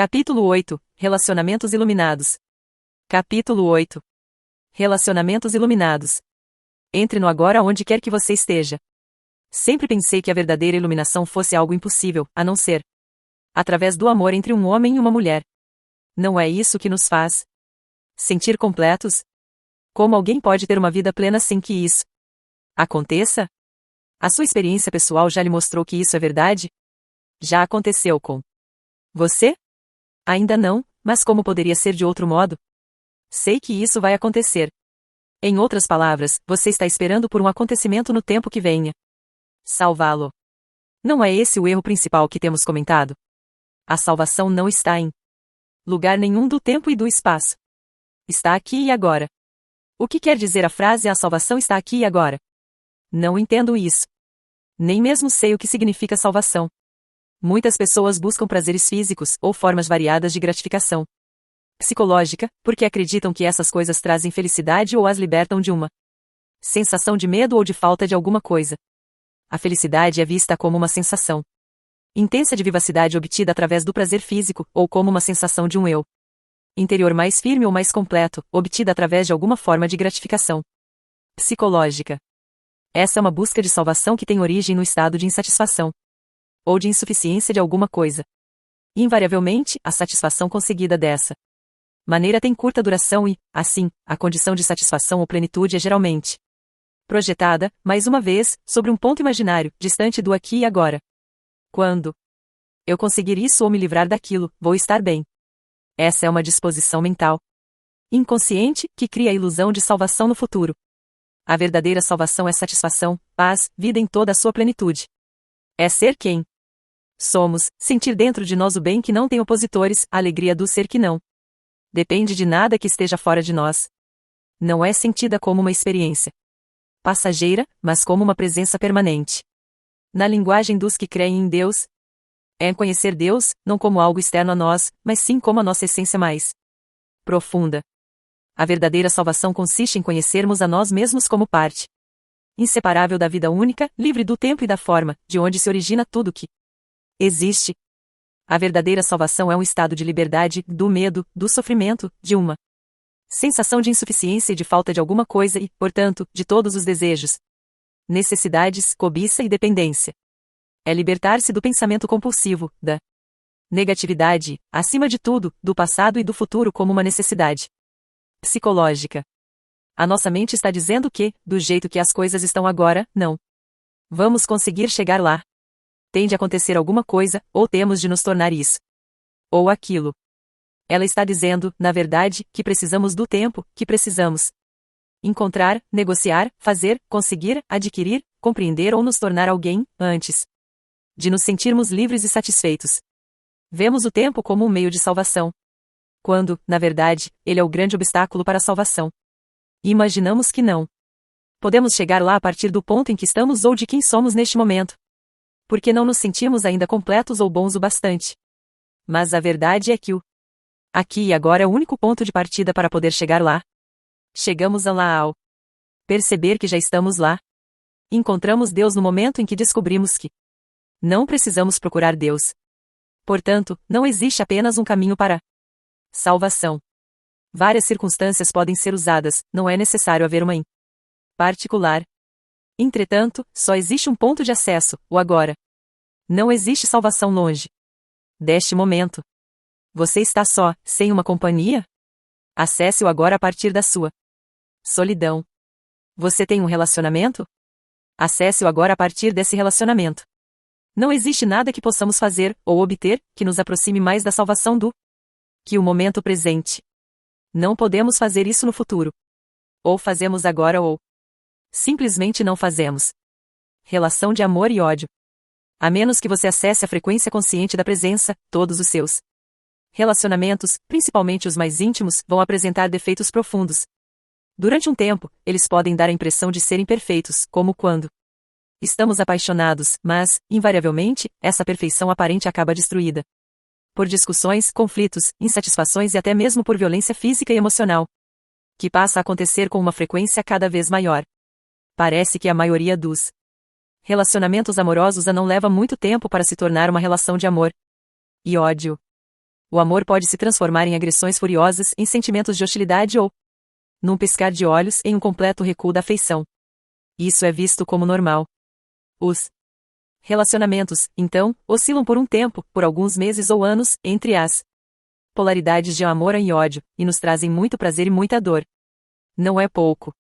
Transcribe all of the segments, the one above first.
Capítulo 8. Relacionamentos iluminados. Capítulo 8. Relacionamentos iluminados. Entre no agora onde quer que você esteja. Sempre pensei que a verdadeira iluminação fosse algo impossível, a não ser através do amor entre um homem e uma mulher. Não é isso que nos faz sentir completos? Como alguém pode ter uma vida plena sem que isso aconteça? A sua experiência pessoal já lhe mostrou que isso é verdade? Já aconteceu com você? Ainda não, mas como poderia ser de outro modo? Sei que isso vai acontecer. Em outras palavras, você está esperando por um acontecimento no tempo que venha salvá-lo. Não é esse o erro principal que temos comentado? A salvação não está em lugar nenhum do tempo e do espaço. Está aqui e agora. O que quer dizer a frase "a salvação está aqui e agora"? Não entendo isso. Nem mesmo sei o que significa salvação. Muitas pessoas buscam prazeres físicos ou formas variadas de gratificação psicológica, porque acreditam que essas coisas trazem felicidade ou as libertam de uma sensação de medo ou de falta de alguma coisa. A felicidade é vista como uma sensação intensa de vivacidade obtida através do prazer físico, ou como uma sensação de um eu interior mais firme ou mais completo, obtida através de alguma forma de gratificação psicológica. Essa é uma busca de salvação que tem origem no estado de insatisfação ou de insuficiência de alguma coisa. Invariavelmente, a satisfação conseguida dessa maneira tem curta duração e, assim, a condição de satisfação ou plenitude é geralmente projetada, mais uma vez, sobre um ponto imaginário, distante do aqui e agora. Quando eu conseguir isso ou me livrar daquilo, vou estar bem. Essa é uma disposição mental inconsciente que cria a ilusão de salvação no futuro. A verdadeira salvação é satisfação, paz, vida em toda a sua plenitude. É ser quem somos, sentir dentro de nós o bem que não tem opositores, a alegria do ser que não depende de nada que esteja fora de nós. Não é sentida como uma experiência passageira, mas como uma presença permanente. Na linguagem dos que creem em Deus, é conhecer Deus, não como algo externo a nós, mas sim como a nossa essência mais profunda. A verdadeira salvação consiste em conhecermos a nós mesmos como parte inseparável da vida única, livre do tempo e da forma, de onde se origina tudo que existe. A verdadeira salvação é um estado de liberdade, do medo, do sofrimento, de uma sensação de insuficiência e de falta de alguma coisa e, portanto, de todos os desejos, necessidades, cobiça e dependência. É libertar-se do pensamento compulsivo, da negatividade, acima de tudo, do passado e do futuro como uma necessidade psicológica. A nossa mente está dizendo que, do jeito que as coisas estão agora, não vamos conseguir chegar lá. Tem de acontecer alguma coisa, ou temos de nos tornar isso ou aquilo. Ela está dizendo, na verdade, que precisamos do tempo, que precisamos encontrar, negociar, fazer, conseguir, adquirir, compreender ou nos tornar alguém, antes de nos sentirmos livres e satisfeitos. Vemos o tempo como um meio de salvação, quando, na verdade, ele é o grande obstáculo para a salvação. E imaginamos que não podemos chegar lá a partir do ponto em que estamos ou de quem somos neste momento, porque não nos sentimos ainda completos ou bons o bastante. Mas a verdade é que o aqui e agora é o único ponto de partida para poder chegar lá. Chegamos a lá ao perceber que já estamos lá. Encontramos Deus no momento em que descobrimos que não precisamos procurar Deus. Portanto, não existe apenas um caminho para salvação. Várias circunstâncias podem ser usadas, não é necessário haver uma em particular. Entretanto, só existe um ponto de acesso, o agora. Não existe salvação longe deste momento. Você está só, sem uma companhia? Acesse-o agora a partir da sua solidão. Você tem um relacionamento? Acesse-o agora a partir desse relacionamento. Não existe nada que possamos fazer, ou obter, que nos aproxime mais da salvação do que o momento presente. Não podemos fazer isso no futuro. Ou fazemos agora ou simplesmente não fazemos. Relação de amor e ódio. A menos que você acesse a frequência consciente da presença, todos os seus relacionamentos, principalmente os mais íntimos, vão apresentar defeitos profundos. Durante um tempo, eles podem dar a impressão de serem perfeitos, como quando estamos apaixonados, mas, invariavelmente, essa perfeição aparente acaba destruída por discussões, conflitos, insatisfações e até mesmo por violência física e emocional, que passa a acontecer com uma frequência cada vez maior. Parece que a maioria dos relacionamentos amorosos não leva muito tempo para se tornar uma relação de amor e ódio. O amor pode se transformar em agressões furiosas, em sentimentos de hostilidade ou, num piscar de olhos, em um completo recuo da afeição. Isso é visto como normal. Os relacionamentos, então, oscilam por um tempo, por alguns meses ou anos, entre as polaridades de amor e ódio, e nos trazem muito prazer e muita dor. Não é pouco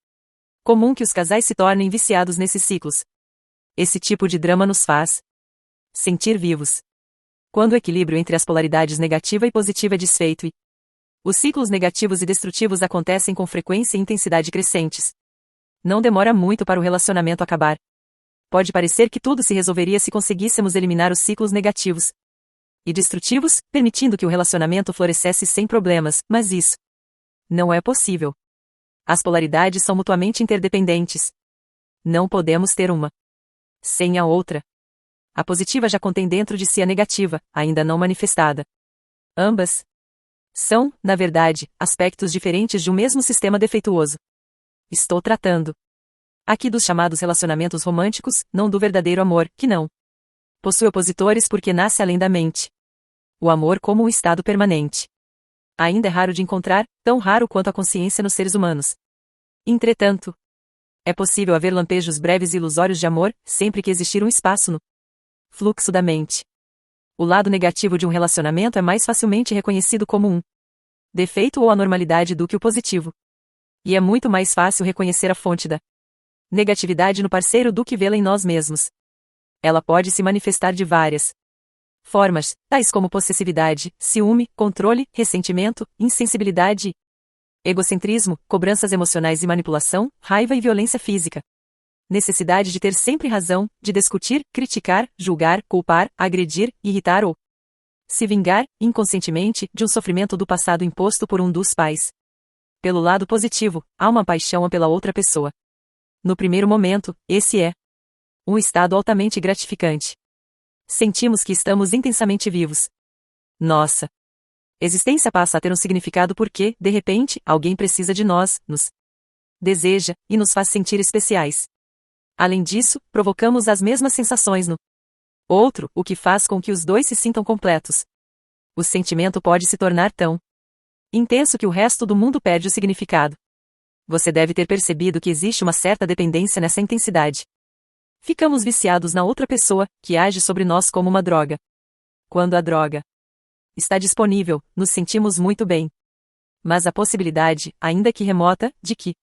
comum que os casais se tornem viciados nesses ciclos. Esse tipo de drama nos faz sentir vivos. Quando o equilíbrio entre as polaridades negativa e positiva é desfeito e os ciclos negativos e destrutivos acontecem com frequência e intensidade crescentes. Não demora muito para o relacionamento acabar. Pode parecer que tudo se resolveria se conseguíssemos eliminar os ciclos negativos e destrutivos, permitindo que o relacionamento florescesse sem problemas, mas isso não é possível. As polaridades são mutuamente interdependentes. Não podemos ter uma sem a outra. A positiva já contém dentro de si a negativa, ainda não manifestada. Ambas são, na verdade, aspectos diferentes de um mesmo sistema defeituoso. Estou tratando aqui dos chamados relacionamentos românticos, não do verdadeiro amor, que não possui opositores porque nasce além da mente. O amor como um estado permanente. Ainda é raro de encontrar, tão raro quanto a consciência nos seres humanos. Entretanto, é possível haver lampejos breves e ilusórios de amor, sempre que existir um espaço no fluxo da mente. O lado negativo de um relacionamento é mais facilmente reconhecido como um defeito ou anormalidade do que o positivo. E é muito mais fácil reconhecer a fonte da negatividade no parceiro do que vê-la em nós mesmos. Ela pode se manifestar de várias formas, tais como possessividade, ciúme, controle, ressentimento, insensibilidade, egocentrismo, cobranças emocionais e manipulação, raiva e violência física. Necessidade de ter sempre razão, de discutir, criticar, julgar, culpar, agredir, irritar ou se vingar, inconscientemente, de um sofrimento do passado imposto por um dos pais. Pelo lado positivo, há uma paixão pela outra pessoa. No primeiro momento, esse é um estado altamente gratificante. Sentimos que estamos intensamente vivos. Nossa existência passa a ter um significado porque, de repente, alguém precisa de nós, nos deseja, e nos faz sentir especiais. Além disso, provocamos as mesmas sensações no outro, o que faz com que os dois se sintam completos. O sentimento pode se tornar tão intenso que o resto do mundo perde o significado. Você deve ter percebido que existe uma certa dependência nessa intensidade. Ficamos viciados na outra pessoa, que age sobre nós como uma droga. Quando a droga está disponível, nos sentimos muito bem. Mas a possibilidade, ainda que remota, de que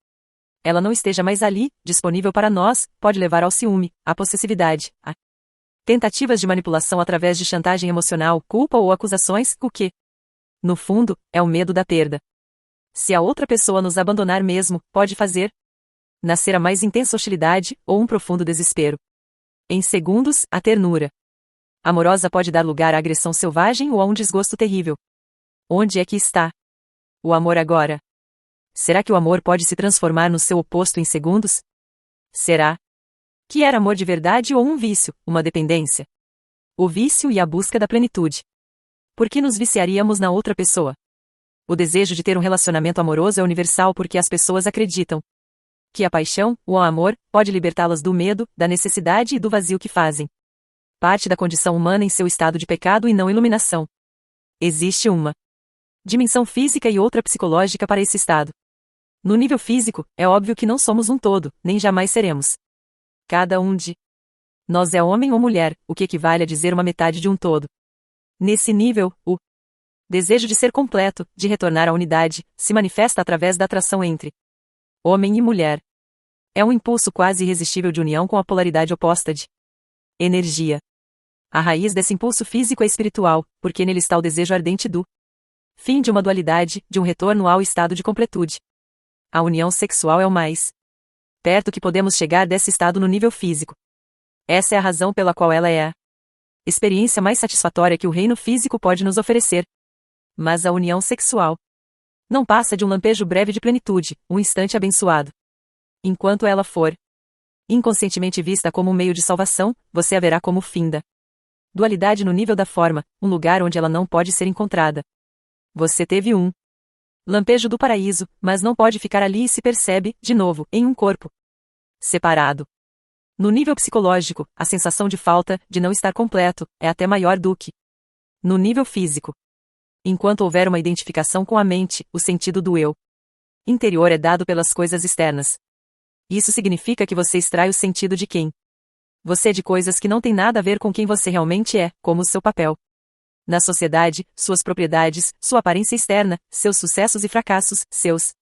ela não esteja mais ali, disponível para nós, pode levar ao ciúme, à possessividade, a tentativas de manipulação através de chantagem emocional, culpa ou acusações, o que, no fundo, é o medo da perda. Se a outra pessoa nos abandonar mesmo, pode fazer nascer a mais intensa hostilidade, ou um profundo desespero. Em segundos, a ternura amorosa pode dar lugar à agressão selvagem ou a um desgosto terrível. Onde é que está o amor agora? Será que o amor pode se transformar no seu oposto em segundos? Será que era amor de verdade ou um vício, uma dependência? O vício e a busca da plenitude. Por que nos viciaríamos na outra pessoa? O desejo de ter um relacionamento amoroso é universal porque as pessoas acreditam que a paixão, o amor, pode libertá-las do medo, da necessidade e do vazio que fazem parte da condição humana em seu estado de pecado e não iluminação. Existe uma dimensão física e outra psicológica para esse estado. No nível físico, é óbvio que não somos um todo, nem jamais seremos. Cada um de nós é homem ou mulher, o que equivale a dizer uma metade de um todo. Nesse nível, o desejo de ser completo, de retornar à unidade, se manifesta através da atração entre homem e mulher. É um impulso quase irresistível de união com a polaridade oposta de energia. A raiz desse impulso físico é espiritual, porque nele está o desejo ardente do fim de uma dualidade, de um retorno ao estado de completude. A união sexual é o mais perto que podemos chegar desse estado no nível físico. Essa é a razão pela qual ela é a experiência mais satisfatória que o reino físico pode nos oferecer. Mas a união sexual não passa de um lampejo breve de plenitude, um instante abençoado. Enquanto ela for inconscientemente vista como um meio de salvação, você a verá como finda. Dualidade no nível da forma, um lugar onde ela não pode ser encontrada. Você teve um lampejo do paraíso, mas não pode ficar ali e se percebe, de novo, em um corpo separado. No nível psicológico, a sensação de falta, de não estar completo, é até maior do que no nível físico. Enquanto houver uma identificação com a mente, o sentido do eu interior é dado pelas coisas externas. Isso significa que você extrai o sentido de quem você é de coisas que não têm nada a ver com quem você realmente é, como o seu papel na sociedade, suas propriedades, sua aparência externa, seus sucessos e fracassos, seus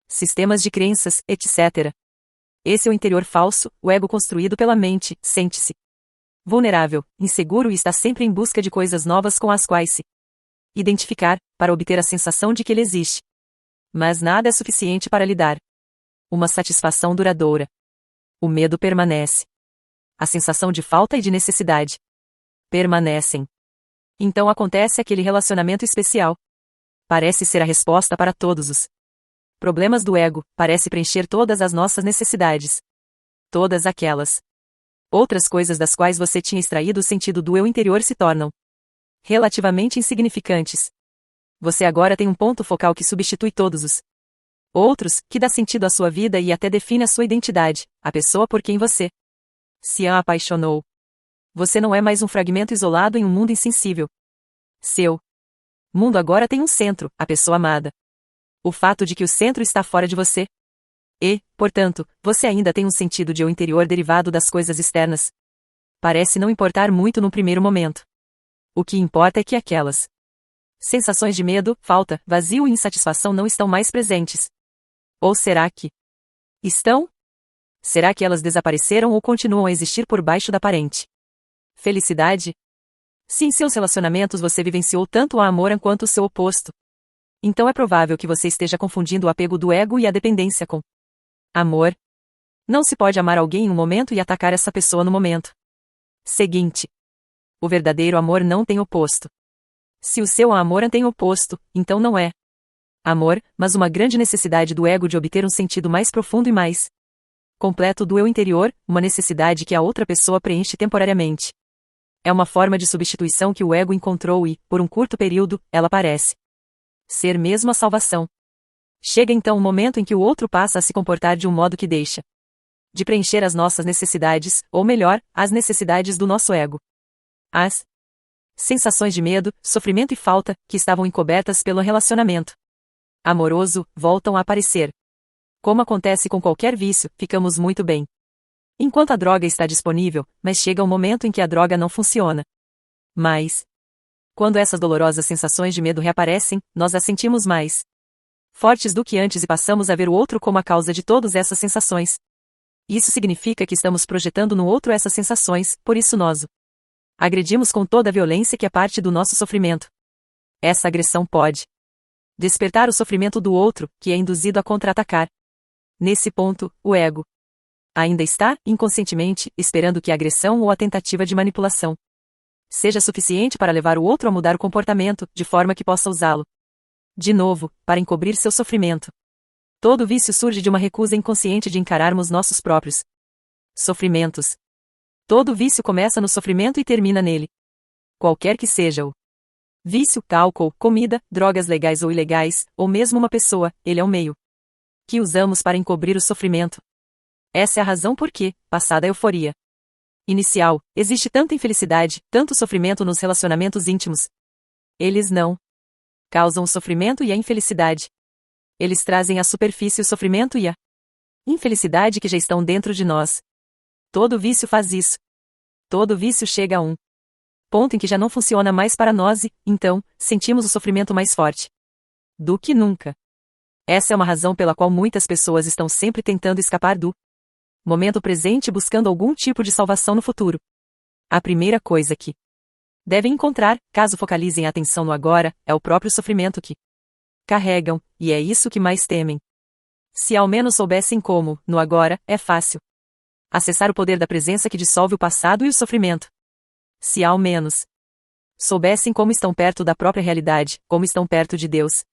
sistemas de crenças, etc. Esse é o interior falso, o ego construído pela mente, sente-se vulnerável, inseguro e está sempre em busca de coisas novas com as quais se identificar, para obter a sensação de que ele existe. Mas nada é suficiente para lhe dar uma satisfação duradoura. O medo permanece. A sensação de falta e de necessidade permanecem. Então acontece aquele relacionamento especial. Parece ser a resposta para todos os problemas do ego, parece preencher todas as nossas necessidades. Todas aquelas outras coisas das quais você tinha extraído o sentido do eu interior se tornam relativamente insignificantes. Você agora tem um ponto focal que substitui todos os outros, que dá sentido à sua vida e até define a sua identidade, a pessoa por quem você se apaixonou. Você não é mais um fragmento isolado em um mundo insensível. Seu mundo agora tem um centro, a pessoa amada. O fato de que o centro está fora de você. E, portanto, você ainda tem um sentido de eu interior derivado das coisas externas. Parece não importar muito no primeiro momento. O que importa é que aquelas sensações de medo, falta, vazio e insatisfação não estão mais presentes. Ou será que estão? Será que elas desapareceram ou continuam a existir por baixo da aparente felicidade? Se em seus relacionamentos você vivenciou tanto o amor quanto o seu oposto, então é provável que você esteja confundindo o apego do ego e a dependência com amor. Não se pode amar alguém em um momento e atacar essa pessoa no momento seguinte. O verdadeiro amor não tem oposto. Se o seu amor tem oposto, então não é amor, mas uma grande necessidade do ego de obter um sentido mais profundo e mais completo do eu interior, uma necessidade que a outra pessoa preenche temporariamente. É uma forma de substituição que o ego encontrou e, por um curto período, ela parece ser mesmo a salvação. Chega então o momento em que o outro passa a se comportar de um modo que deixa de preencher as nossas necessidades, ou melhor, as necessidades do nosso ego. As sensações de medo, sofrimento e falta, que estavam encobertas pelo relacionamento amoroso, voltam a aparecer. Como acontece com qualquer vício, ficamos muito bem enquanto a droga está disponível, mas chega um momento em que a droga não funciona. Mas, quando essas dolorosas sensações de medo reaparecem, nós as sentimos mais fortes do que antes e passamos a ver o outro como a causa de todas essas sensações. Isso significa que estamos projetando no outro essas sensações, por isso nós o agredimos com toda a violência que é parte do nosso sofrimento. Essa agressão pode despertar o sofrimento do outro, que é induzido a contra-atacar. Nesse ponto, o ego ainda está, inconscientemente, esperando que a agressão ou a tentativa de manipulação seja suficiente para levar o outro a mudar o comportamento, de forma que possa usá-lo de novo, para encobrir seu sofrimento. Todo vício surge de uma recusa inconsciente de encararmos nossos próprios sofrimentos. Todo vício começa no sofrimento e termina nele. Qualquer que seja o vício, álcool, comida, drogas legais ou ilegais, ou mesmo uma pessoa, ele é um meio que usamos para encobrir o sofrimento. Essa é a razão por que, passada a euforia inicial, existe tanta infelicidade, tanto sofrimento nos relacionamentos íntimos. Eles não causam o sofrimento e a infelicidade. Eles trazem à superfície o sofrimento e a infelicidade que já estão dentro de nós. Todo vício faz isso. Todo vício chega a um ponto em que já não funciona mais para nós e, então, sentimos o sofrimento mais forte do que nunca. Essa é uma razão pela qual muitas pessoas estão sempre tentando escapar do momento presente buscando algum tipo de salvação no futuro. A primeira coisa que devem encontrar, caso focalizem a atenção no agora, é o próprio sofrimento que carregam, e é isso que mais temem. Se ao menos soubessem como, no agora, é fácil acessar o poder da presença que dissolve o passado e o sofrimento. Se ao menos soubessem como estão perto da própria realidade, como estão perto de Deus.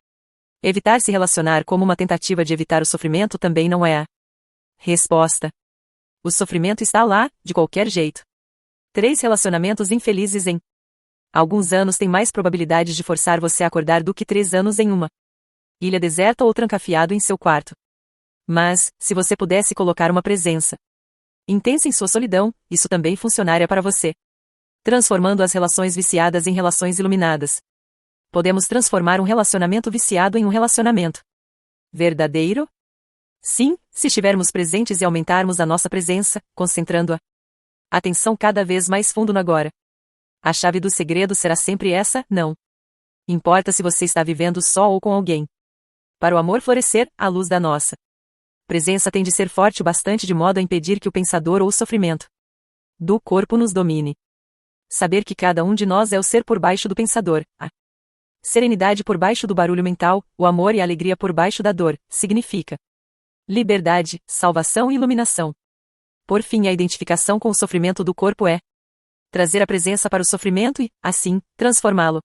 Evitar se relacionar como uma tentativa de evitar o sofrimento também não é a resposta. O sofrimento está lá, de qualquer jeito. 3 relacionamentos infelizes em alguns anos têm mais probabilidades de forçar você a acordar do que 3 anos em uma ilha deserta ou trancafiado em seu quarto. Mas, se você pudesse colocar uma presença intensa em sua solidão, isso também funcionaria para você. Transformando as relações viciadas em relações iluminadas. Podemos transformar um relacionamento viciado em um relacionamento verdadeiro? Sim, se estivermos presentes e aumentarmos a nossa presença, concentrando a atenção cada vez mais fundo no agora. A chave do segredo será sempre essa: não importa se você está vivendo só ou com alguém. Para o amor florescer, a luz da nossa presença tem de ser forte o bastante de modo a impedir que o pensador ou o sofrimento do corpo nos domine. Saber que cada um de nós é o ser por baixo do pensador, a serenidade por baixo do barulho mental, o amor e a alegria por baixo da dor, significa liberdade, salvação e iluminação. Por fim, a identificação com o sofrimento do corpo é trazer a presença para o sofrimento e, assim, transformá-lo.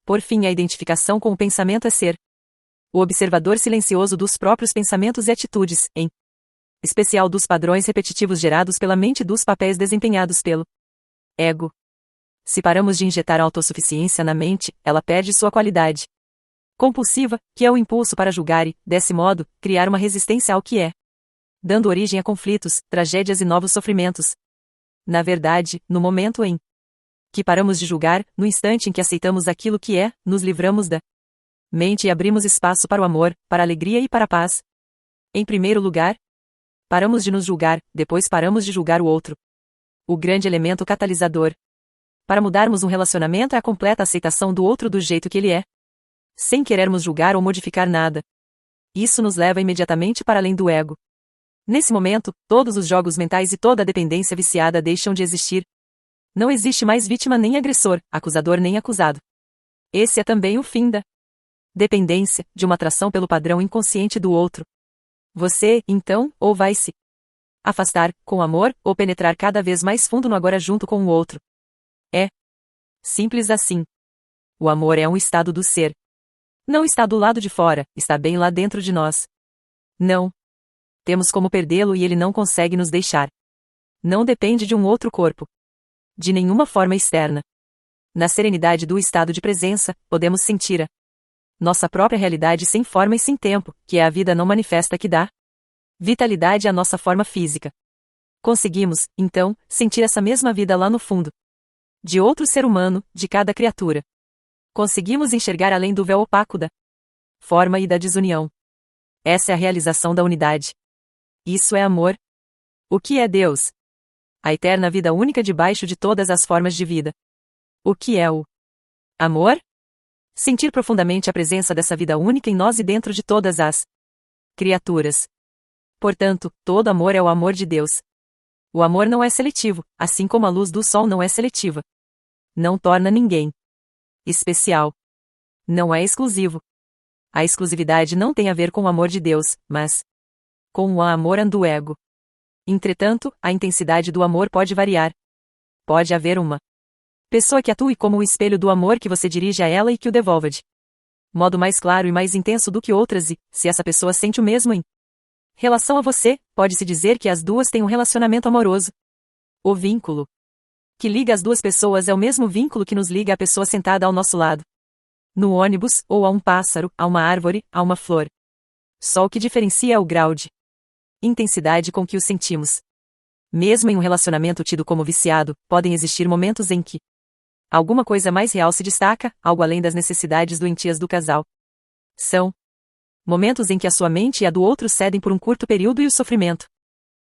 Por fim, a identificação com o pensamento é ser o observador silencioso dos próprios pensamentos e atitudes, em especial dos padrões repetitivos gerados pela mente e dos papéis desempenhados pelo ego. Se paramos de injetar autossuficiência na mente, ela perde sua qualidade compulsiva, que é o impulso para julgar e, desse modo, criar uma resistência ao que é, dando origem a conflitos, tragédias e novos sofrimentos. Na verdade, no momento em que paramos de julgar, no instante em que aceitamos aquilo que é, nos livramos da mente e abrimos espaço para o amor, para a alegria e para a paz. Em primeiro lugar, paramos de nos julgar, depois paramos de julgar o outro. O grande elemento catalisador para mudarmos um relacionamento é a completa aceitação do outro do jeito que ele é, sem querermos julgar ou modificar nada. Isso nos leva imediatamente para além do ego. Nesse momento, todos os jogos mentais e toda a dependência viciada deixam de existir. Não existe mais vítima nem agressor, acusador nem acusado. Esse é também o fim da dependência, de uma atração pelo padrão inconsciente do outro. Você, então, ou vai se afastar, com amor, ou penetrar cada vez mais fundo no agora junto com o outro. É simples assim. O amor é um estado do ser. Não está do lado de fora, está bem lá dentro de nós. Não temos como perdê-lo e ele não consegue nos deixar. Não depende de um outro corpo. De nenhuma forma externa. Na serenidade do estado de presença, podemos sentir a nossa própria realidade sem forma e sem tempo, que é a vida não manifesta que dá vitalidade à nossa forma física. Conseguimos, então, sentir essa mesma vida lá no fundo de outro ser humano, de cada criatura. Conseguimos enxergar além do véu opaco da forma e da desunião. Essa é a realização da unidade. Isso é amor. O que é Deus? A eterna vida única debaixo de todas as formas de vida. O que é o amor? Sentir profundamente a presença dessa vida única em nós e dentro de todas as criaturas. Portanto, todo amor é o amor de Deus. O amor não é seletivo, assim como a luz do sol não é seletiva. Não torna ninguém especial. Não é exclusivo. A exclusividade não tem a ver com o amor de Deus, mas com o amor do ego. Entretanto, a intensidade do amor pode variar. Pode haver uma pessoa que atue como o espelho do amor que você dirige a ela e que o devolva de modo mais claro e mais intenso do que outras e, se essa pessoa sente o mesmo em relação a você, pode-se dizer que as duas têm um relacionamento amoroso. O vínculo que liga as duas pessoas é o mesmo vínculo que nos liga à pessoa sentada ao nosso lado. No ônibus, ou a um pássaro, a uma árvore, a uma flor. Só o que diferencia é o grau de intensidade com que o sentimos. Mesmo em um relacionamento tido como viciado, podem existir momentos em que alguma coisa mais real se destaca, algo além das necessidades doentias do casal. São momentos em que a sua mente e a do outro cedem por um curto período e o sofrimento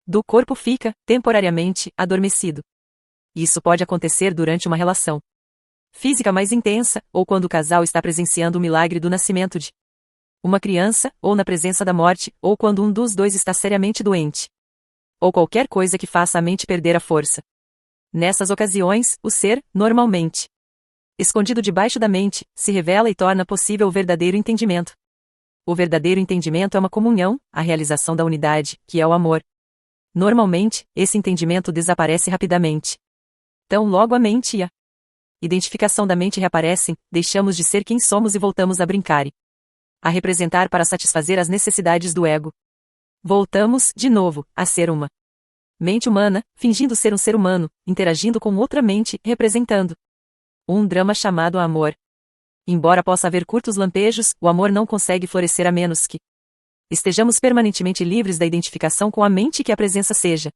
do corpo fica, temporariamente, adormecido. Isso pode acontecer durante uma relação física mais intensa, ou quando o casal está presenciando o milagre do nascimento de uma criança, ou na presença da morte, ou quando um dos dois está seriamente doente. Ou qualquer coisa que faça a mente perder a força. Nessas ocasiões, o ser, normalmente escondido debaixo da mente, se revela e torna possível o verdadeiro entendimento. O verdadeiro entendimento é uma comunhão, a realização da unidade, que é o amor. Normalmente, esse entendimento desaparece rapidamente. Tão logo a mente e a identificação da mente reaparecem, deixamos de ser quem somos e voltamos a brincar e a representar para satisfazer as necessidades do ego. Voltamos, de novo, a ser uma mente humana, fingindo ser um ser humano, interagindo com outra mente, representando um drama chamado amor. Embora possa haver curtos lampejos, o amor não consegue florescer a menos que estejamos permanentemente livres da identificação com a mente e que a presença seja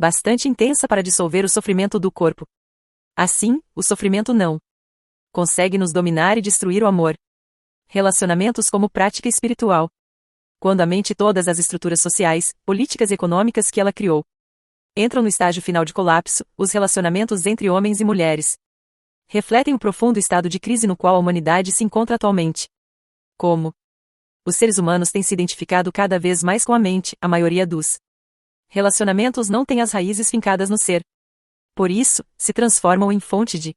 bastante intensa para dissolver o sofrimento do corpo. Assim, o sofrimento não Consegue nos dominar e destruir o amor. Relacionamentos como prática espiritual. Quando a mente e todas as estruturas sociais, políticas e econômicas que ela criou entram no estágio final de colapso, os relacionamentos entre homens e mulheres refletem o profundo estado de crise no qual a humanidade se encontra atualmente. Como os seres humanos têm se identificado cada vez mais com a mente, a maioria dos relacionamentos não tem as raízes fincadas no ser. Por isso, se transformam em fonte de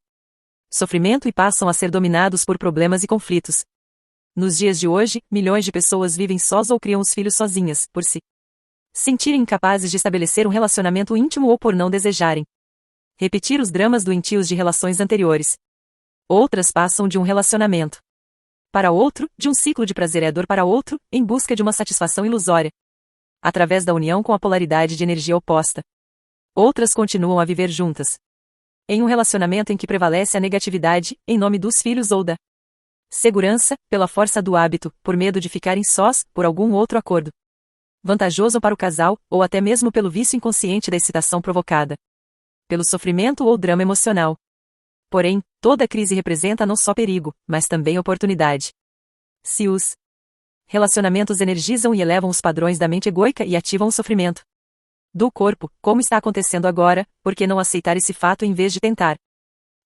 sofrimento e passam a ser dominados por problemas e conflitos. Nos dias de hoje, milhões de pessoas vivem sós ou criam os filhos sozinhas, por se sentirem incapazes de estabelecer um relacionamento íntimo ou por não desejarem repetir os dramas doentios de relações anteriores. Outras passam de um relacionamento para outro, de um ciclo de prazer e dor para outro, em busca de uma satisfação ilusória, através da união com a polaridade de energia oposta. Outras continuam a viver juntas em um relacionamento em que prevalece a negatividade, em nome dos filhos ou da segurança, pela força do hábito, por medo de ficarem sós, por algum outro acordo vantajoso para o casal, ou até mesmo pelo vício inconsciente da excitação provocada pelo sofrimento ou drama emocional. Porém, toda crise representa não só perigo, mas também oportunidade. Se os relacionamentos energizam e elevam os padrões da mente egoica e ativam o sofrimento do corpo, como está acontecendo agora, por que não aceitar esse fato em vez de tentar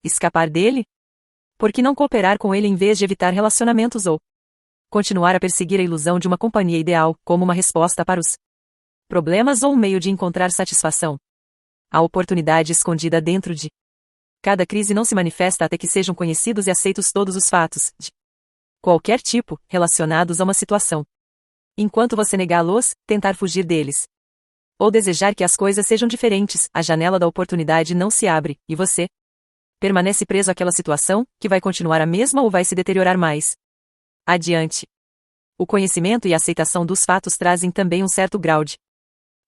escapar dele? Por que não cooperar com ele em vez de evitar relacionamentos ou continuar a perseguir a ilusão de uma companhia ideal, como uma resposta para os problemas ou um meio de encontrar satisfação? A oportunidade escondida dentro de cada crise não se manifesta até que sejam conhecidos e aceitos todos os fatos, de qualquer tipo, relacionados a uma situação. Enquanto você negá-los, tentar fugir deles, ou desejar que as coisas sejam diferentes, a janela da oportunidade não se abre, e você permanece preso àquela situação, que vai continuar a mesma ou vai se deteriorar mais adiante. O conhecimento e a aceitação dos fatos trazem também um certo grau de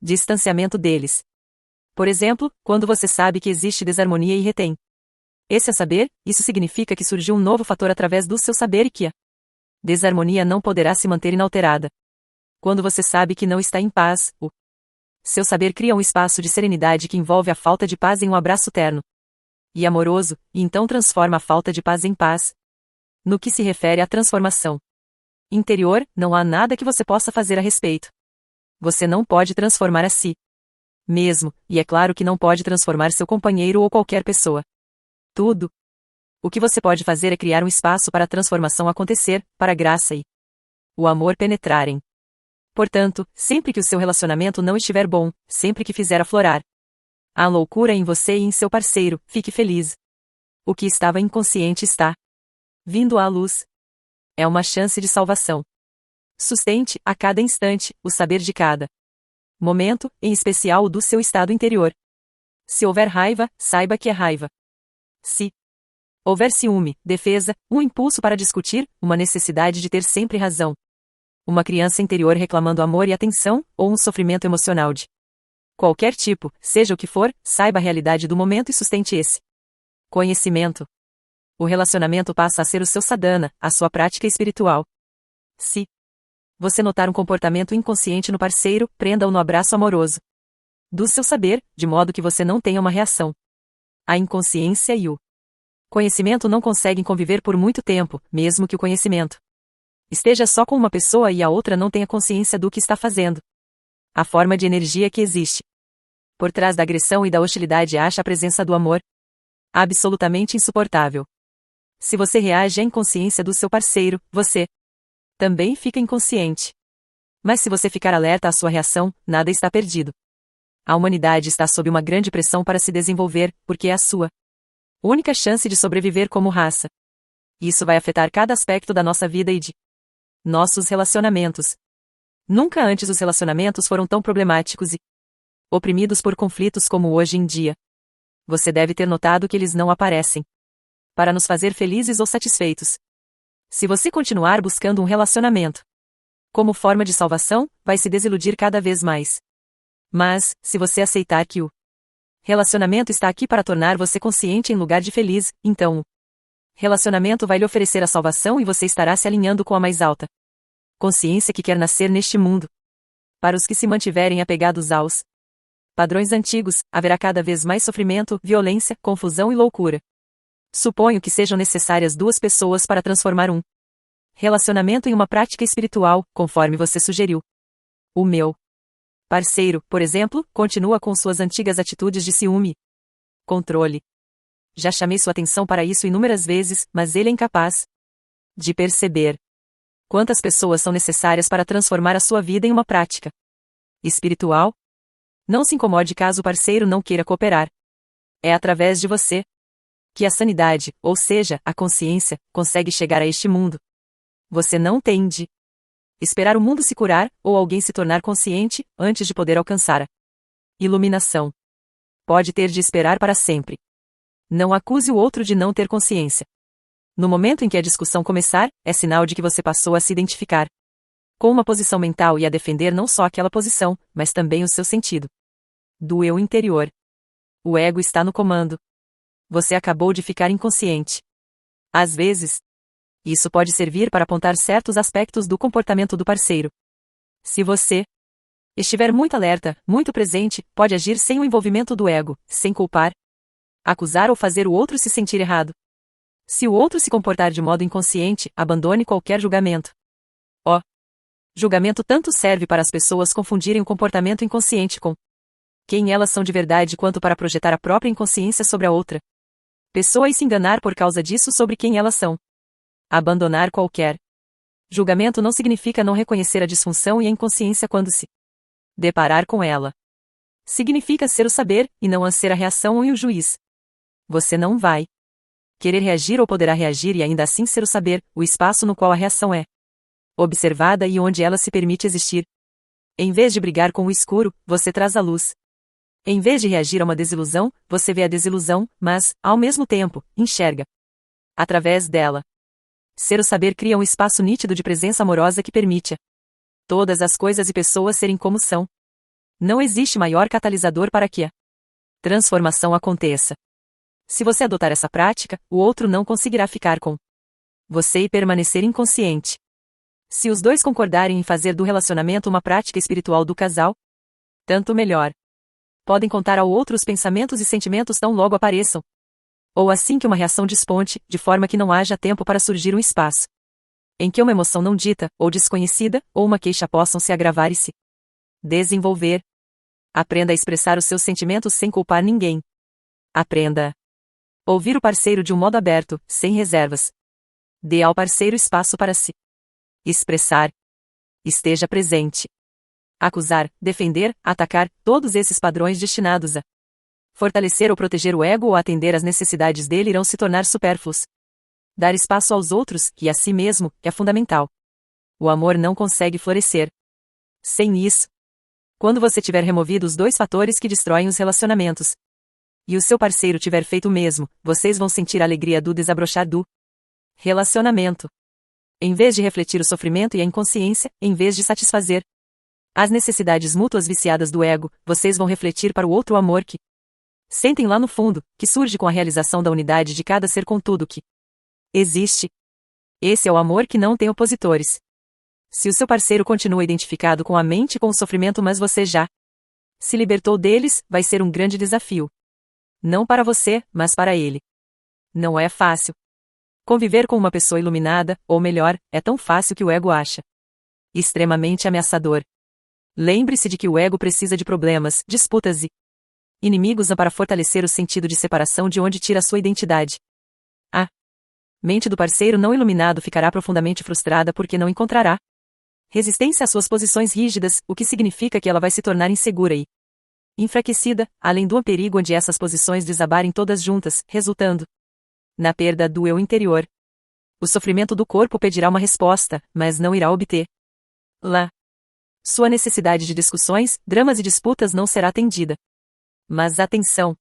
distanciamento deles. Por exemplo, quando você sabe que existe desarmonia e retém esse a saber, isso significa que surgiu um novo fator através do seu saber e que a desarmonia não poderá se manter inalterada. Quando você sabe que não está em paz, o seu saber cria um espaço de serenidade que envolve a falta de paz em um abraço terno e amoroso, e então transforma a falta de paz em paz. No que se refere à transformação interior, não há nada que você possa fazer a respeito. Você não pode transformar a si mesmo, e é claro que não pode transformar seu companheiro ou qualquer pessoa. Tudo o que você pode fazer é criar um espaço para a transformação acontecer, para a graça e o amor penetrarem. Portanto, sempre que o seu relacionamento não estiver bom, sempre que fizer aflorar a loucura em você e em seu parceiro, fique feliz. O que estava inconsciente está vindo à luz. É uma chance de salvação. Sustente, a cada instante, o saber de cada momento, em especial o do seu estado interior. Se houver raiva, saiba que é raiva. Se houver ciúme, defesa, um impulso para discutir, uma necessidade de ter sempre razão, uma criança interior reclamando amor e atenção, ou um sofrimento emocional de qualquer tipo, seja o que for, saiba a realidade do momento e sustente esse conhecimento. O relacionamento passa a ser o seu sadhana, a sua prática espiritual. Se você notar um comportamento inconsciente no parceiro, prenda-o no abraço amoroso do seu saber, de modo que você não tenha uma reação. A inconsciência e o conhecimento não conseguem conviver por muito tempo, mesmo que o conhecimento esteja só com uma pessoa e a outra não tenha consciência do que está fazendo. A forma de energia que existe por trás da agressão e da hostilidade acha a presença do amor absolutamente insuportável. Se você reage à inconsciência do seu parceiro, você também fica inconsciente. Mas se você ficar alerta à sua reação, nada está perdido. A humanidade está sob uma grande pressão para se desenvolver, porque é a sua única chance de sobreviver como raça. Isso vai afetar cada aspecto da nossa vida e de nossos relacionamentos. Nunca antes os relacionamentos foram tão problemáticos e oprimidos por conflitos como hoje em dia. Você deve ter notado que eles não aparecem para nos fazer felizes ou satisfeitos. Se você continuar buscando um relacionamento como forma de salvação, vai se desiludir cada vez mais. Mas, se você aceitar que o relacionamento está aqui para tornar você consciente em lugar de feliz, então o relacionamento vai lhe oferecer a salvação e você estará se alinhando com a mais alta consciência que quer nascer neste mundo. Para os que se mantiverem apegados aos padrões antigos, haverá cada vez mais sofrimento, violência, confusão e loucura. Suponho que sejam necessárias duas pessoas para transformar um relacionamento em uma prática espiritual, conforme você sugeriu. O meu parceiro, por exemplo, continua com suas antigas atitudes de ciúme, controle. Já chamei sua atenção para isso inúmeras vezes, mas ele é incapaz de perceber quantas pessoas são necessárias para transformar a sua vida em uma prática espiritual. Não se incomode caso o parceiro não queira cooperar. É através de você que a sanidade, ou seja, a consciência, consegue chegar a este mundo. Você não tem de esperar o mundo se curar, ou alguém se tornar consciente, antes de poder alcançar a iluminação. Pode ter de esperar para sempre. Não acuse o outro de não ter consciência. No momento em que a discussão começar, é sinal de que você passou a se identificar com uma posição mental e a defender não só aquela posição, mas também o seu sentido do eu interior. O ego está no comando. Você acabou de ficar inconsciente. Às vezes, isso pode servir para apontar certos aspectos do comportamento do parceiro. Se você estiver muito alerta, muito presente, pode agir sem o envolvimento do ego, sem culpar, acusar ou fazer o outro se sentir errado. Se o outro se comportar de modo inconsciente, abandone qualquer julgamento. O julgamento tanto serve para as pessoas confundirem o comportamento inconsciente com quem elas são de verdade quanto para projetar a própria inconsciência sobre a outra pessoa e se enganar por causa disso sobre quem elas são. Abandonar qualquer julgamento não significa não reconhecer a disfunção e a inconsciência quando se deparar com ela. Significa ser o saber, e não ser a reação e o juiz. Você não vai querer reagir ou poderá reagir e ainda assim ser o saber, o espaço no qual a reação é observada e onde ela se permite existir. Em vez de brigar com o escuro, você traz a luz. Em vez de reagir a uma desilusão, você vê a desilusão, mas, ao mesmo tempo, enxerga através dela. Ser o saber cria um espaço nítido de presença amorosa que permite a todas as coisas e pessoas serem como são. Não existe maior catalisador para que a transformação aconteça. Se você adotar essa prática, o outro não conseguirá ficar com você e permanecer inconsciente. Se os dois concordarem em fazer do relacionamento uma prática espiritual do casal, tanto melhor. Podem contar ao outro os pensamentos e sentimentos tão logo apareçam. Ou assim que uma reação desponte, de forma que não haja tempo para surgir um espaço em que uma emoção não dita, ou desconhecida, ou uma queixa possam se agravar e se desenvolver. Aprenda a expressar os seus sentimentos sem culpar ninguém. Aprenda a ouvir o parceiro de um modo aberto, sem reservas. Dê ao parceiro espaço para se expressar. Esteja presente. Acusar, defender, atacar, todos esses padrões destinados a fortalecer ou proteger o ego ou atender às necessidades dele irão se tornar supérfluos. Dar espaço aos outros, e a si mesmo, é fundamental. O amor não consegue florescer sem isso. Quando você tiver removido os dois fatores que destroem os relacionamentos, e o seu parceiro tiver feito o mesmo, vocês vão sentir a alegria do desabrochar do relacionamento. Em vez de refletir o sofrimento e a inconsciência, em vez de satisfazer as necessidades mútuas viciadas do ego, vocês vão refletir para o outro o amor que sentem lá no fundo, que surge com a realização da unidade de cada ser com tudo que existe. Esse é o amor que não tem opositores. Se o seu parceiro continua identificado com a mente e com o sofrimento, mas você já se libertou deles, vai ser um grande desafio. Não para você, mas para ele. Não é fácil. Conviver com uma pessoa iluminada, ou melhor, é tão fácil que o ego acha extremamente ameaçador. Lembre-se de que o ego precisa de problemas, disputas e inimigos para fortalecer o sentido de separação de onde tira sua identidade. A mente do parceiro não iluminado ficará profundamente frustrada porque não encontrará resistência às suas posições rígidas, o que significa que ela vai se tornar insegura e enfraquecida, além do perigo onde essas posições desabarem todas juntas, resultando na perda do eu interior. O sofrimento do corpo pedirá uma resposta, mas não irá obter lá. Sua necessidade de discussões, dramas e disputas não será atendida. Mas atenção!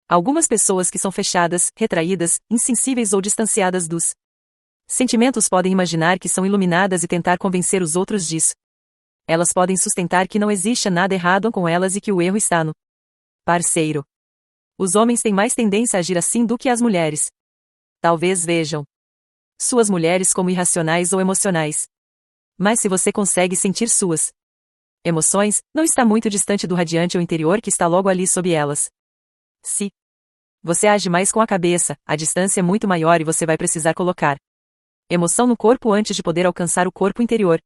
Algumas pessoas que são fechadas, retraídas, insensíveis ou distanciadas dos sentimentos podem imaginar que são iluminadas e tentar convencer os outros disso. Elas podem sustentar que não existe nada errado com elas e que o erro está no parceiro. Os homens têm mais tendência a agir assim do que as mulheres. Talvez vejam suas mulheres como irracionais ou emocionais. Mas se você consegue sentir suas emoções, não está muito distante do radiante ou interior que está logo ali sob elas. Se Você age mais com a cabeça, a distância é muito maior e você vai precisar colocar emoção no corpo antes de poder alcançar o corpo interior.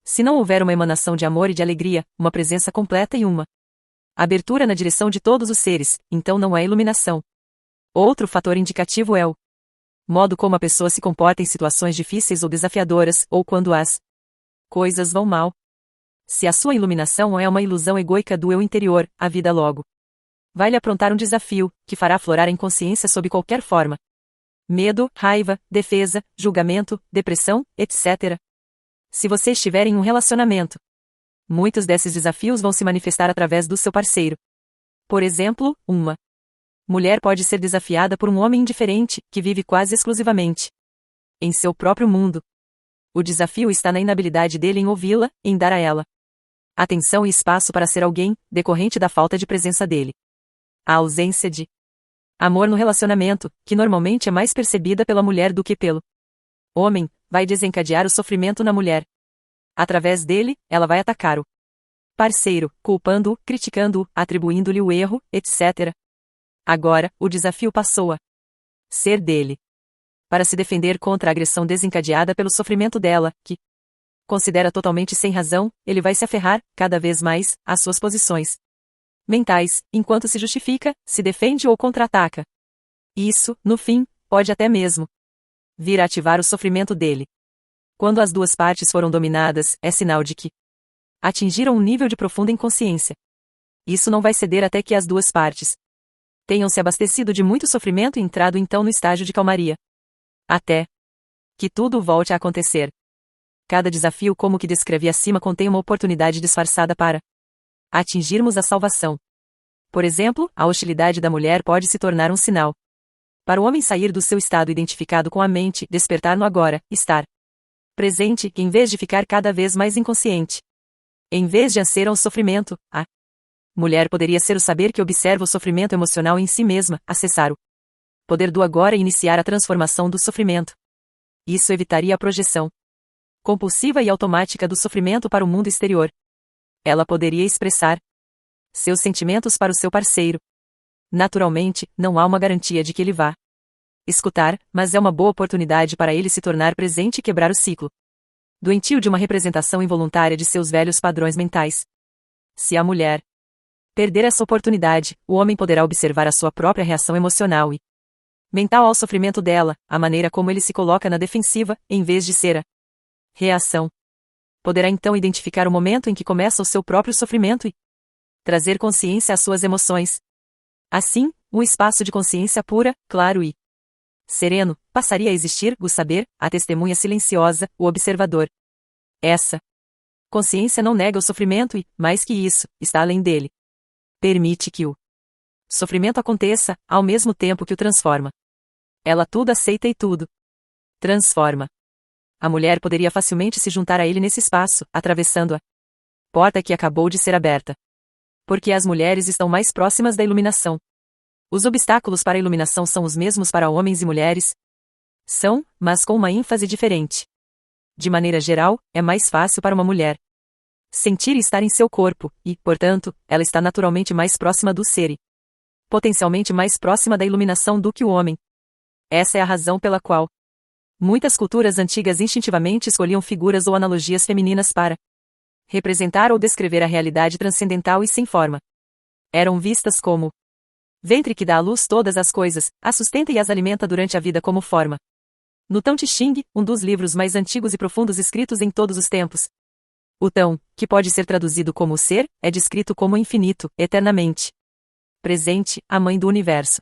Se não houver uma emanação de amor e de alegria, uma presença completa e uma abertura na direção de todos os seres, então não é iluminação. Outro fator indicativo é o modo como a pessoa se comporta em situações difíceis ou desafiadoras, ou quando as coisas vão mal. Se a sua iluminação é uma ilusão egóica do eu interior, a vida logo vai lhe aprontar um desafio, que fará aflorar a inconsciência sob qualquer forma. Medo, raiva, defesa, julgamento, depressão, etc. Se você estiver em um relacionamento, muitos desses desafios vão se manifestar através do seu parceiro. Por exemplo, uma mulher pode ser desafiada por um homem indiferente, que vive quase exclusivamente em seu próprio mundo. O desafio está na inabilidade dele em ouvi-la, em dar a ela atenção e espaço para ser alguém, decorrente da falta de presença dele. A ausência de amor no relacionamento, que normalmente é mais percebida pela mulher do que pelo homem, vai desencadear o sofrimento na mulher. Através dele, ela vai atacar o parceiro, culpando-o, criticando-o, atribuindo-lhe o erro, etc. Agora, o desafio passou a ser dele. Para se defender contra a agressão desencadeada pelo sofrimento dela, que considera totalmente sem razão, ele vai se aferrar, cada vez mais, às suas posições mentais, enquanto se justifica, se defende ou contra-ataca. Isso, no fim, pode até mesmo vir a ativar o sofrimento dele. Quando as duas partes foram dominadas, é sinal de que atingiram um nível de profunda inconsciência. Isso não vai ceder até que as duas partes tenham se abastecido de muito sofrimento e entrado então no estágio de calmaria. Até que tudo volte a acontecer. Cada desafio como o que descrevi acima contém uma oportunidade disfarçada para atingirmos a salvação. Por exemplo, a hostilidade da mulher pode se tornar um sinal para o homem sair do seu estado identificado com a mente, despertar no agora, estar presente, em vez de ficar cada vez mais inconsciente. Em vez de ansiar ao sofrimento, a mulher poderia ser o saber que observa o sofrimento emocional em si mesma, acessar o poder do agora e iniciar a transformação do sofrimento. Isso evitaria a projeção compulsiva e automática do sofrimento para o mundo exterior. Ela poderia expressar seus sentimentos para o seu parceiro. Naturalmente, não há uma garantia de que ele vá escutar, mas é uma boa oportunidade para ele se tornar presente e quebrar o ciclo doentio de uma representação involuntária de seus velhos padrões mentais. Se a mulher perder essa oportunidade, o homem poderá observar a sua própria reação emocional e mental ao sofrimento dela, a maneira como ele se coloca na defensiva, em vez de ser a reação. Poderá então identificar o momento em que começa o seu próprio sofrimento e trazer consciência às suas emoções. Assim, um espaço de consciência pura, claro e sereno, passaria a existir, o saber, a testemunha silenciosa, o observador. Essa consciência não nega o sofrimento e, mais que isso, está além dele. Permite que o sofrimento aconteça, ao mesmo tempo que o transforma. Ela tudo aceita e tudo transforma. A mulher poderia facilmente se juntar a ele nesse espaço, atravessando a porta que acabou de ser aberta. Porque as mulheres estão mais próximas da iluminação. Os obstáculos para a iluminação são os mesmos para homens e mulheres? São, mas com uma ênfase diferente. De maneira geral, é mais fácil para uma mulher sentir e estar em seu corpo, e, portanto, ela está naturalmente mais próxima do ser e potencialmente mais próxima da iluminação do que o homem. Essa é a razão pela qual muitas culturas antigas instintivamente escolhiam figuras ou analogias femininas para representar ou descrever a realidade transcendental e sem forma. Eram vistas como ventre que dá à luz todas as coisas, as sustenta e as alimenta durante a vida como forma. No Tao Te Ching, um dos livros mais antigos e profundos escritos em todos os tempos, o Tão, que pode ser traduzido como o ser, é descrito como infinito, eternamente presente, a mãe do universo.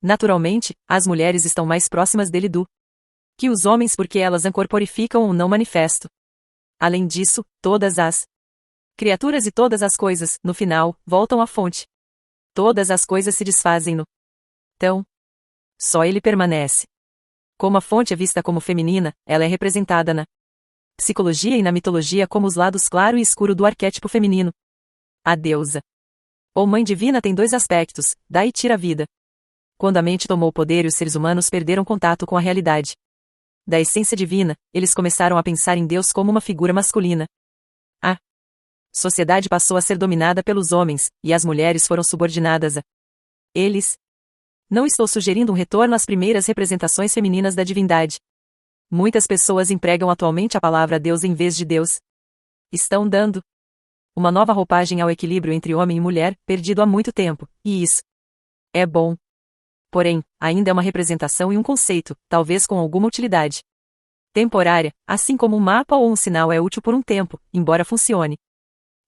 Naturalmente, as mulheres estão mais próximas dele do que os homens porque elas ancorporificam o não manifesto. Além disso, todas as criaturas e todas as coisas, no final, voltam à fonte. Todas as coisas se desfazem no Tão. Só ele permanece. Como a fonte é vista como feminina, ela é representada na psicologia e na mitologia como os lados claro e escuro do arquétipo feminino. A deusa, ou mãe divina, tem dois aspectos: dá e tira a vida. Quando a mente tomou o poder e os seres humanos perderam contato com a realidade da essência divina, eles começaram a pensar em Deus como uma figura masculina. A sociedade passou a ser dominada pelos homens, e as mulheres foram subordinadas a eles. Não estou sugerindo um retorno às primeiras representações femininas da divindade. Muitas pessoas empregam atualmente a palavra Deus em vez de Deus. Estão dando uma nova roupagem ao equilíbrio entre homem e mulher, perdido há muito tempo, e isso é bom. Porém, ainda é uma representação e um conceito, talvez com alguma utilidade temporária, assim como um mapa ou um sinal é útil por um tempo, embora funcione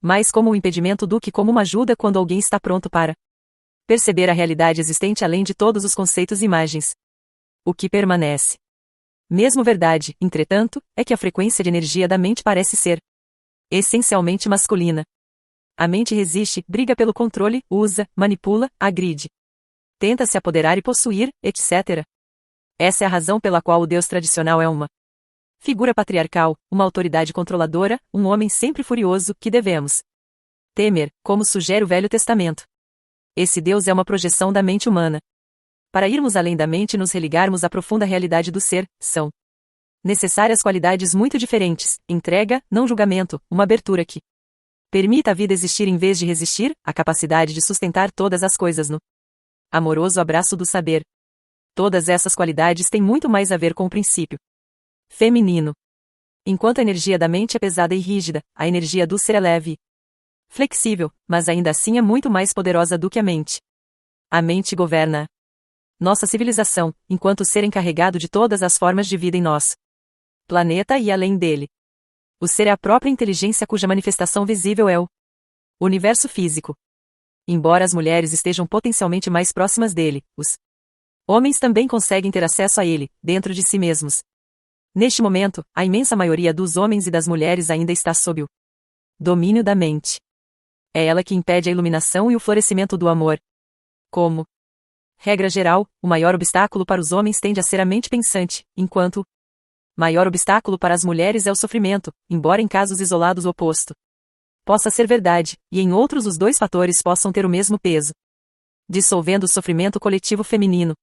mais como um impedimento do que como uma ajuda quando alguém está pronto para perceber a realidade existente além de todos os conceitos e imagens. O que permanece mesmo verdade, entretanto, é que a frequência de energia da mente parece ser essencialmente masculina. A mente resiste, briga pelo controle, usa, manipula, agride, tenta se apoderar e possuir, etc. Essa é a razão pela qual o Deus tradicional é uma figura patriarcal, uma autoridade controladora, um homem sempre furioso, que devemos temer, como sugere o Velho Testamento. Esse Deus é uma projeção da mente humana. Para irmos além da mente e nos religarmos à profunda realidade do ser, são necessárias qualidades muito diferentes: entrega, não julgamento, uma abertura que permita a vida existir em vez de resistir, a capacidade de sustentar todas as coisas no amoroso abraço do saber. Todas essas qualidades têm muito mais a ver com o princípio feminino. Enquanto a energia da mente é pesada e rígida, a energia do ser é leve e flexível, mas ainda assim é muito mais poderosa do que a mente. A mente governa nossa civilização, enquanto ser encarregado de todas as formas de vida em nosso planeta e além dele. O ser é a própria inteligência cuja manifestação visível é o universo físico. Embora as mulheres estejam potencialmente mais próximas dele, os homens também conseguem ter acesso a ele, dentro de si mesmos. Neste momento, a imensa maioria dos homens e das mulheres ainda está sob o domínio da mente. É ela que impede a iluminação e o florescimento do amor. Como regra geral, o maior obstáculo para os homens tende a ser a mente pensante, enquanto o maior obstáculo para as mulheres é o sofrimento, embora em casos isolados o oposto possa ser verdade, e em outros os dois fatores possam ter o mesmo peso, dissolvendo o sofrimento coletivo feminino.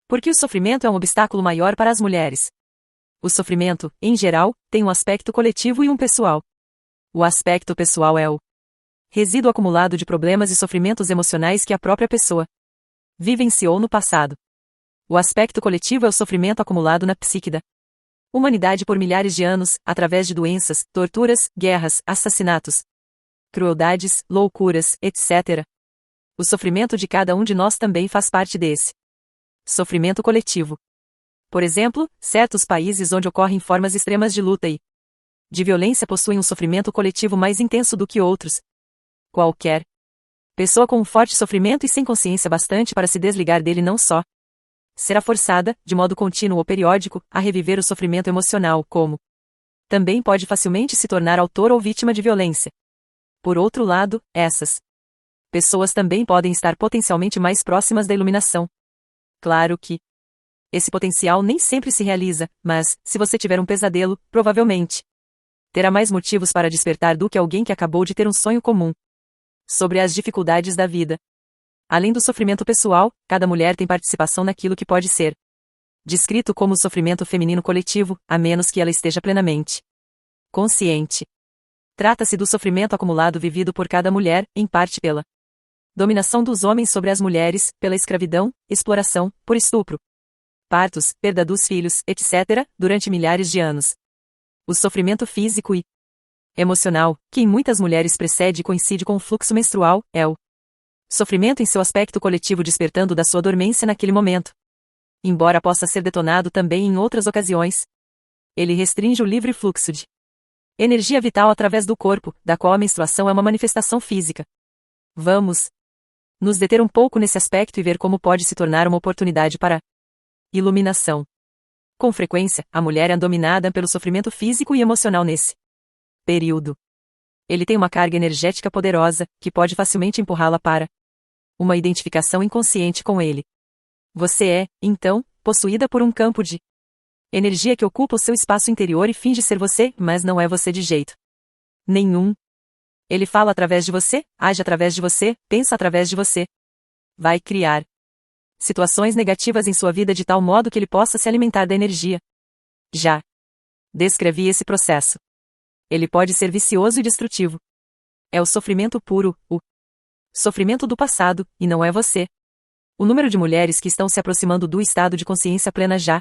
Porque o sofrimento é um obstáculo maior para as mulheres. O sofrimento, em geral, tem um aspecto coletivo e um pessoal. O aspecto pessoal é o resíduo acumulado de problemas e sofrimentos emocionais que a própria pessoa vivenciou no passado. O aspecto coletivo é o sofrimento acumulado na psique da humanidade por milhares de anos, através de doenças, torturas, guerras, assassinatos, crueldades, loucuras, etc. O sofrimento de cada um de nós também faz parte desse sofrimento coletivo. Por exemplo, certos países onde ocorrem formas extremas de luta e de violência possuem um sofrimento coletivo mais intenso do que outros. Qualquer pessoa com um forte sofrimento e sem consciência bastante para se desligar dele não só será forçada, de modo contínuo ou periódico, a reviver o sofrimento emocional, como também pode facilmente se tornar autor ou vítima de violência. Por outro lado, essas pessoas também podem estar potencialmente mais próximas da iluminação. Claro que esse potencial nem sempre se realiza, mas, se você tiver um pesadelo, provavelmente terá mais motivos para despertar do que alguém que acabou de ter um sonho comum sobre as dificuldades da vida. Além do sofrimento pessoal, cada mulher tem participação naquilo que pode ser descrito como o sofrimento feminino coletivo, a menos que ela esteja plenamente consciente. Trata-se do sofrimento acumulado vivido por cada mulher, em parte pela dominação dos homens sobre as mulheres, pela escravidão, exploração, por estupro, partos, perda dos filhos, etc., durante milhares de anos. O sofrimento físico e emocional, que em muitas mulheres precede e coincide com o fluxo menstrual, é o sofrimento em seu aspecto coletivo despertando da sua dormência naquele momento. Embora possa ser detonado também em outras ocasiões, ele restringe o livre fluxo de energia vital através do corpo, da qual a menstruação é uma manifestação física. Vamos nos deter um pouco nesse aspecto e ver como pode se tornar uma oportunidade para iluminação. Com frequência, a mulher é dominada pelo sofrimento físico e emocional nesse período. Ele tem uma carga energética poderosa, que pode facilmente empurrá-la para uma identificação inconsciente com ele. Você é, então, possuída por um campo de energia que ocupa o seu espaço interior e finge ser você, mas não é você de jeito nenhum. Ele fala através de você, age através de você, pensa através de você. Vai criar situações negativas em sua vida de tal modo que ele possa se alimentar da energia. Já descrevi esse processo. Ele pode ser vicioso e destrutivo. É o sofrimento puro, o sofrimento do passado, e não é você. O número de mulheres que estão se aproximando do estado de consciência plena já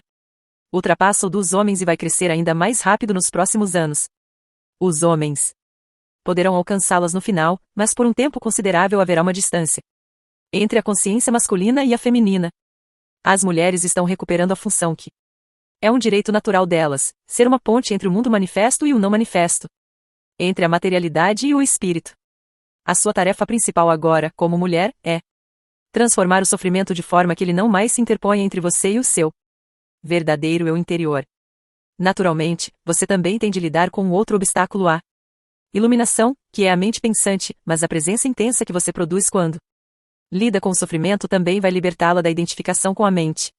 ultrapassa o dos homens e vai crescer ainda mais rápido nos próximos anos. Os homens poderão alcançá-las no final, mas por um tempo considerável haverá uma distância entre a consciência masculina e a feminina. As mulheres estão recuperando a função que é um direito natural delas, ser uma ponte entre o mundo manifesto e o não manifesto, entre a materialidade e o espírito. A sua tarefa principal agora, como mulher, é transformar o sofrimento de forma que ele não mais se interponha entre você e o seu verdadeiro eu interior. Naturalmente, você também tem de lidar com outro obstáculo à iluminação, que é a mente pensante, mas a presença intensa que você produz quando lida com o sofrimento também vai libertá-la da identificação com a mente.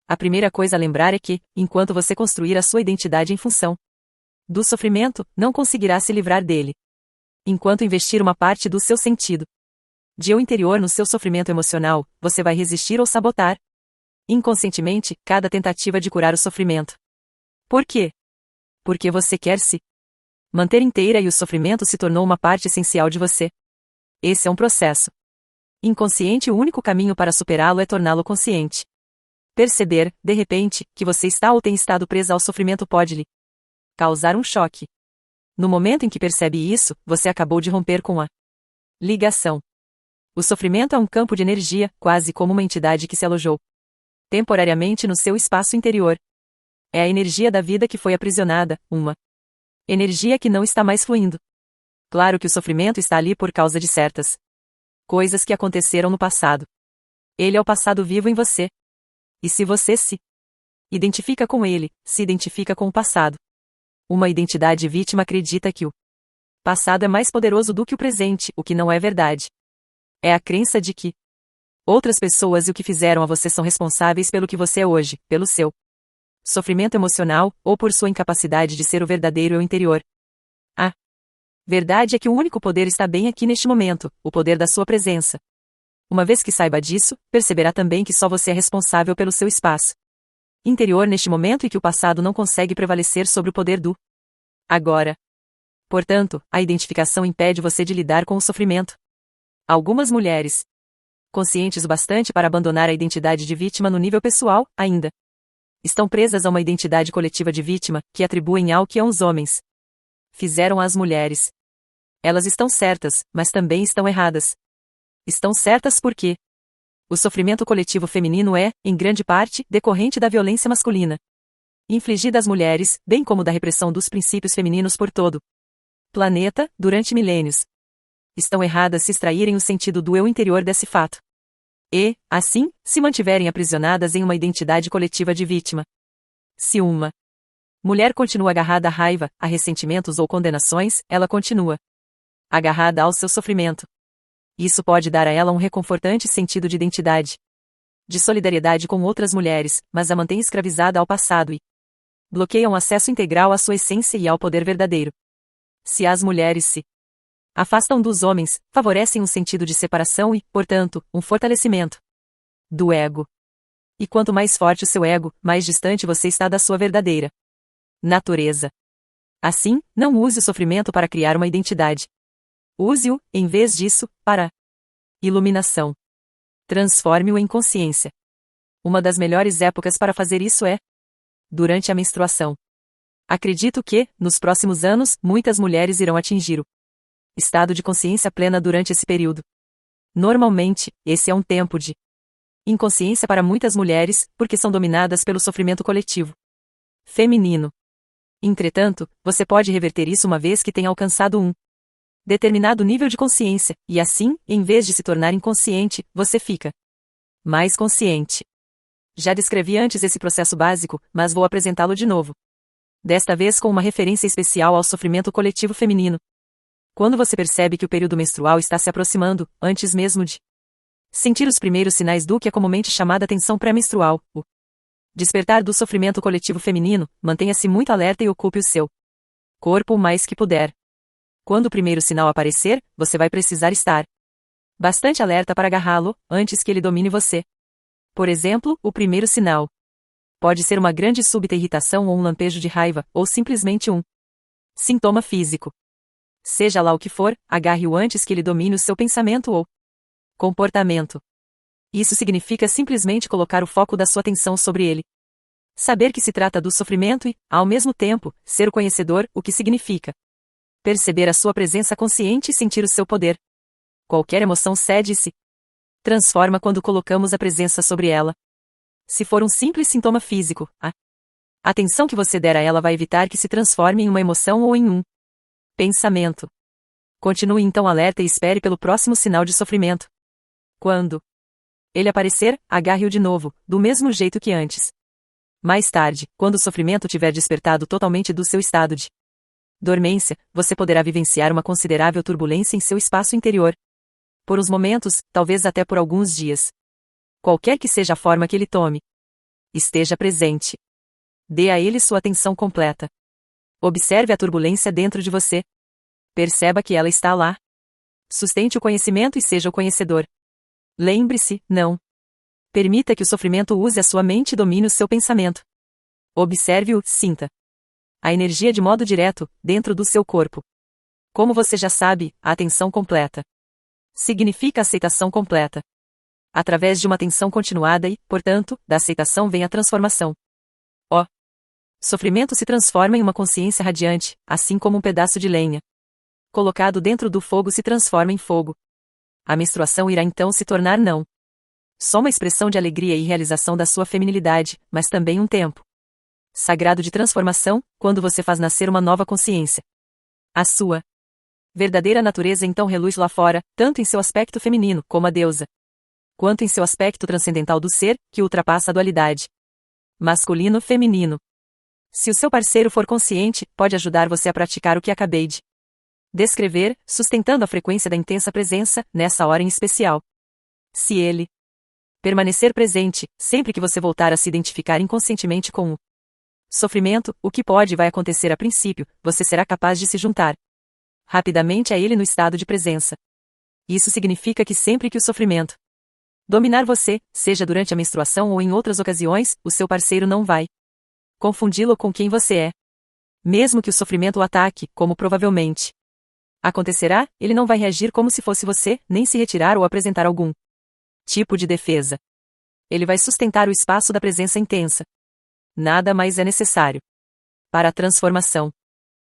A primeira coisa a lembrar é que, enquanto você construir a sua identidade em função do sofrimento, não conseguirá se livrar dele. Enquanto investir uma parte do seu sentido de eu interior no seu sofrimento emocional, você vai resistir ou sabotar inconscientemente cada tentativa de curar o sofrimento. Por quê? Porque você quer se manter inteira e o sofrimento se tornou uma parte essencial de você. Esse é um processo inconsciente e o único caminho para superá-lo é torná-lo consciente. Perceber, de repente, que você está ou tem estado presa ao sofrimento pode lhe causar um choque. No momento em que percebe isso, você acabou de romper com a ligação. O sofrimento é um campo de energia, quase como uma entidade que se alojou temporariamente no seu espaço interior. É a energia da vida que foi aprisionada, uma energia que não está mais fluindo. Claro que o sofrimento está ali por causa de certas coisas que aconteceram no passado. Ele é o passado vivo em você. E se você se identifica com ele, se identifica com o passado. Uma identidade vítima acredita que o passado é mais poderoso do que o presente, o que não é verdade. É a crença de que outras pessoas e o que fizeram a você são responsáveis pelo que você é hoje, pelo seu sofrimento emocional, ou por sua incapacidade de ser o verdadeiro eu interior. A verdade é que o único poder está bem aqui neste momento, o poder da sua presença. Uma vez que saiba disso, perceberá também que só você é responsável pelo seu espaço interior neste momento e que o passado não consegue prevalecer sobre o poder do agora. Portanto, a identificação impede você de lidar com o sofrimento. Algumas mulheres, conscientes o bastante para abandonar a identidade de vítima no nível pessoal, ainda estão presas a uma identidade coletiva de vítima, que atribuem ao que os homens fizeram às mulheres. Elas estão certas, mas também estão erradas. Estão certas porque o sofrimento coletivo feminino é, em grande parte, decorrente da violência masculina infligida às mulheres, bem como da repressão dos princípios femininos por todo o planeta, durante milênios. Estão erradas se extraírem o sentido do eu interior desse fato. E, assim, se mantiverem aprisionadas em uma identidade coletiva de vítima. Se uma mulher continua agarrada à raiva, a ressentimentos ou condenações, ela continua agarrada ao seu sofrimento. Isso pode dar a ela um reconfortante sentido de identidade, de solidariedade com outras mulheres, mas a mantém escravizada ao passado e bloqueia um acesso integral à sua essência e ao poder verdadeiro. Se as mulheres se afastam dos homens, favorecem um sentido de separação e, portanto, um fortalecimento do ego. E quanto mais forte o seu ego, mais distante você está da sua verdadeira natureza. Assim, não use o sofrimento para criar uma identidade. Use-o, em vez disso, para iluminação. Transforme-o em consciência. Uma das melhores épocas para fazer isso é durante a menstruação. Acredito que, nos próximos anos, muitas mulheres irão atingir o estado de consciência plena durante esse período. Normalmente, esse é um tempo de inconsciência para muitas mulheres, porque são dominadas pelo sofrimento coletivo feminino. Entretanto, você pode reverter isso uma vez que tenha alcançado um determinado nível de consciência, e assim, em vez de se tornar inconsciente, você fica mais consciente. Já descrevi antes esse processo básico, mas vou apresentá-lo de novo. Desta vez com uma referência especial ao sofrimento coletivo feminino. Quando você percebe que o período menstrual está se aproximando, antes mesmo de sentir os primeiros sinais do que é comumente chamada tensão pré-menstrual, o despertar do sofrimento coletivo feminino, mantenha-se muito alerta e ocupe o seu corpo o mais que puder. Quando o primeiro sinal aparecer, você vai precisar estar bastante alerta para agarrá-lo, antes que ele domine você. Por exemplo, o primeiro sinal pode ser uma grande súbita irritação ou um lampejo de raiva, ou simplesmente um sintoma físico. Seja lá o que for, agarre-o antes que ele domine o seu pensamento ou comportamento. Isso significa simplesmente colocar o foco da sua atenção sobre ele. Saber que se trata do sofrimento e, ao mesmo tempo, ser o conhecedor, o que significa perceber a sua presença consciente e sentir o seu poder. Qualquer emoção cede e se transforma quando colocamos a presença sobre ela. Se for um simples sintoma físico, a atenção que você der a ela vai evitar que se transforme em uma emoção ou em um pensamento. Continue então alerta e espere pelo próximo sinal de sofrimento. Quando ele aparecer, agarre-o de novo, do mesmo jeito que antes. Mais tarde, quando o sofrimento tiver despertado totalmente do seu estado de dormência, você poderá vivenciar uma considerável turbulência em seu espaço interior. Por uns momentos, talvez até por alguns dias. Qualquer que seja a forma que ele tome, esteja presente. Dê a ele sua atenção completa. Observe a turbulência dentro de você. Perceba que ela está lá. Sustente o conhecimento e seja o conhecedor. Lembre-se, não permita que o sofrimento use a sua mente e domine o seu pensamento. Observe-o, sinta a energia de modo direto, dentro do seu corpo. Como você já sabe, a atenção completa significa aceitação completa. Através de uma atenção continuada e, portanto, da aceitação vem a transformação. O sofrimento se transforma em uma consciência radiante, assim como um pedaço de lenha colocado dentro do fogo se transforma em fogo. A menstruação irá então se tornar não só uma expressão de alegria e realização da sua feminilidade, mas também um tempo sagrado de transformação, quando você faz nascer uma nova consciência. A sua verdadeira natureza então reluz lá fora, tanto em seu aspecto feminino, como a deusa, quanto em seu aspecto transcendental do ser, que ultrapassa a dualidade masculino-feminino. Se o seu parceiro for consciente, pode ajudar você a praticar o que acabei de descrever, sustentando a frequência da intensa presença, nessa hora em especial. Se ele permanecer presente, sempre que você voltar a se identificar inconscientemente com o sofrimento, o que pode e vai acontecer a princípio, você será capaz de se juntar rapidamente a ele no estado de presença. Isso significa que sempre que o sofrimento dominar você, seja durante a menstruação ou em outras ocasiões, o seu parceiro não vai confundi-lo com quem você é. Mesmo que o sofrimento o ataque, como provavelmente acontecerá, ele não vai reagir como se fosse você, nem se retirar ou apresentar algum tipo de defesa. Ele vai sustentar o espaço da presença intensa. Nada mais é necessário para a transformação.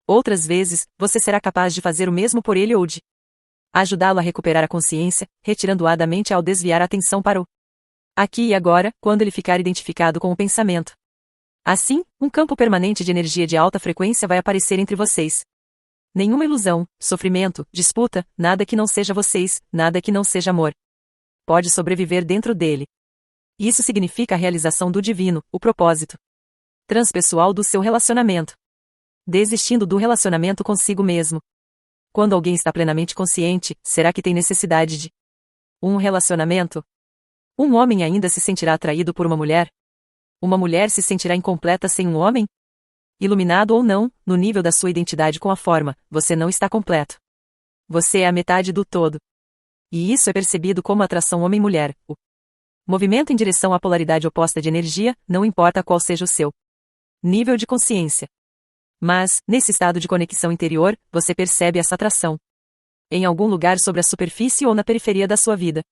Outras vezes, você será capaz de fazer o mesmo por ele ou de ajudá-lo a recuperar a consciência, retirando-a da mente ao desviar a atenção para o aqui e agora, quando ele ficar identificado com o pensamento. Assim, um campo permanente de energia de alta frequência vai aparecer entre vocês. Nenhuma ilusão, sofrimento, disputa, nada que não seja vocês, nada que não seja amor pode sobreviver dentro dele. Isso significa a realização do divino, o propósito transpessoal do seu relacionamento. Desistindo do relacionamento consigo mesmo. Quando alguém está plenamente consciente, será que tem necessidade de um relacionamento? Um homem ainda se sentirá atraído por uma mulher? Uma mulher se sentirá incompleta sem um homem? Iluminado ou não, no nível da sua identidade com a forma, você não está completo. Você é a metade do todo. E isso é percebido como atração homem-mulher, o movimento em direção à polaridade oposta de energia, não importa qual seja o seu nível de consciência. Mas, nesse estado de conexão interior, você percebe essa atração em algum lugar sobre a superfície ou na periferia da sua vida.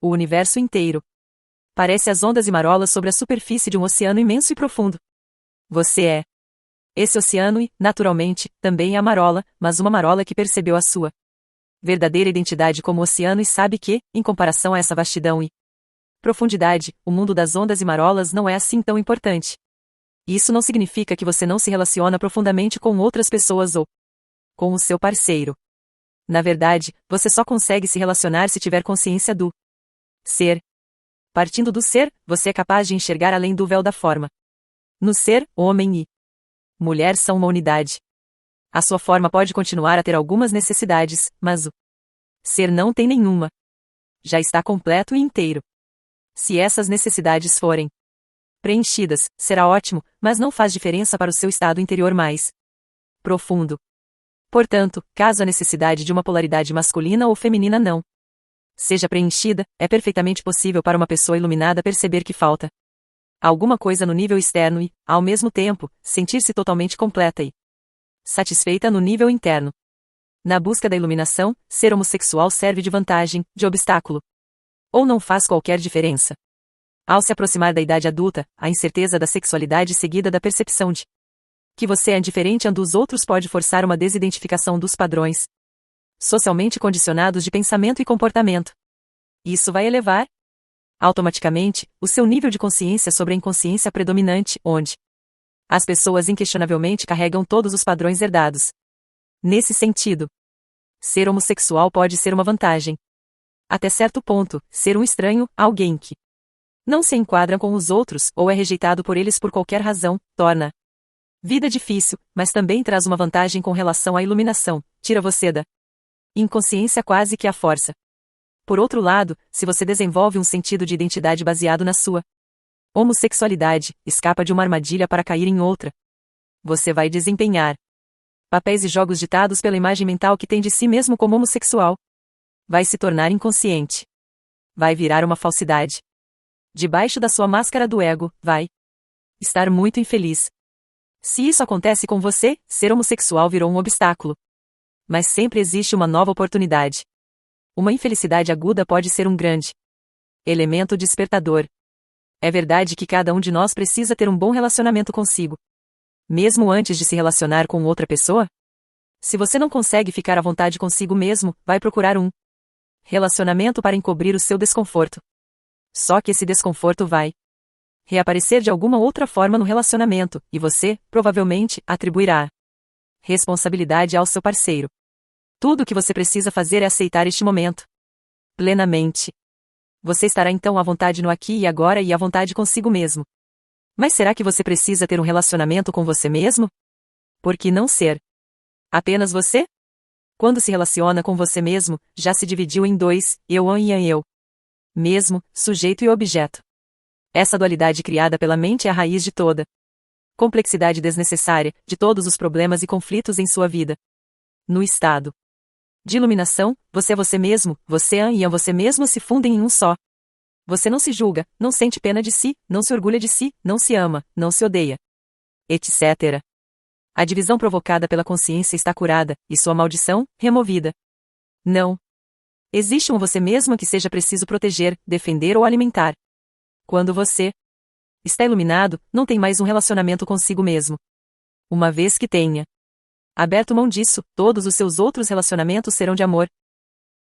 O universo inteiro parece as ondas e marolas sobre a superfície de um oceano imenso e profundo. Você é esse oceano e, naturalmente, também é a marola, mas uma marola que percebeu a sua verdadeira identidade como oceano e sabe que, em comparação a essa vastidão e profundidade, o mundo das ondas e marolas não é assim tão importante. Isso não significa que você não se relaciona profundamente com outras pessoas ou com o seu parceiro. Na verdade, você só consegue se relacionar se tiver consciência do ser. Partindo do ser, você é capaz de enxergar além do véu da forma. No ser, homem e mulher são uma unidade. A sua forma pode continuar a ter algumas necessidades, mas o ser não tem nenhuma. Já está completo e inteiro. Se essas necessidades forem preenchidas, será ótimo, mas não faz diferença para o seu estado interior mais profundo. Portanto, caso a necessidade de uma polaridade masculina ou feminina não seja preenchida, é perfeitamente possível para uma pessoa iluminada perceber que falta alguma coisa no nível externo e, ao mesmo tempo, sentir-se totalmente completa e satisfeita no nível interno. Na busca da iluminação, ser homossexual serve de vantagem, de obstáculo. Ou não faz qualquer diferença. Ao se aproximar da idade adulta, a incerteza da sexualidade seguida da percepção de que você é diferente dos outros pode forçar uma desidentificação dos padrões socialmente condicionados de pensamento e comportamento. Isso vai elevar, automaticamente, o seu nível de consciência sobre a inconsciência predominante, onde as pessoas inquestionavelmente carregam todos os padrões herdados. Nesse sentido, ser homossexual pode ser uma vantagem. Até certo ponto, ser um estranho, alguém que não se enquadra com os outros ou é rejeitado por eles por qualquer razão, torna vida difícil, mas também traz uma vantagem com relação à iluminação, tira você da inconsciência quase que à força. Por outro lado, se você desenvolve um sentido de identidade baseado na sua homossexualidade, escapa de uma armadilha para cair em outra. Você vai desempenhar papéis e jogos ditados pela imagem mental que tem de si mesmo como homossexual. Vai se tornar inconsciente. Vai virar uma falsidade. Debaixo da sua máscara do ego, vai estar muito infeliz. Se isso acontece com você, ser homossexual virou um obstáculo. Mas sempre existe uma nova oportunidade. Uma infelicidade aguda pode ser um grande elemento despertador. É verdade que cada um de nós precisa ter um bom relacionamento consigo. Mesmo antes de se relacionar com outra pessoa? Se você não consegue ficar à vontade consigo mesmo, vai procurar um relacionamento para encobrir o seu desconforto. Só que esse desconforto vai reaparecer de alguma outra forma no relacionamento, e você, provavelmente, atribuirá responsabilidade ao seu parceiro. Tudo o que você precisa fazer é aceitar este momento plenamente. Você estará então à vontade no aqui e agora e à vontade consigo mesmo. Mas será que você precisa ter um relacionamento com você mesmo? Por que não ser apenas você? Quando se relaciona com você mesmo, já se dividiu em dois, eu e eu. Mesmo, sujeito e objeto. Essa dualidade criada pela mente é a raiz de toda complexidade desnecessária, de todos os problemas e conflitos em sua vida. No estado de iluminação, você é você mesmo, você e você mesmo se fundem em um só. Você não se julga, não sente pena de si, não se orgulha de si, não se ama, não se odeia, etc. A divisão provocada pela consciência está curada, e sua maldição, removida. Não existe um você mesmo que seja preciso proteger, defender ou alimentar. Quando você está iluminado, não tem mais um relacionamento consigo mesmo. Uma vez que tenha aberto mão disso, todos os seus outros relacionamentos serão de amor,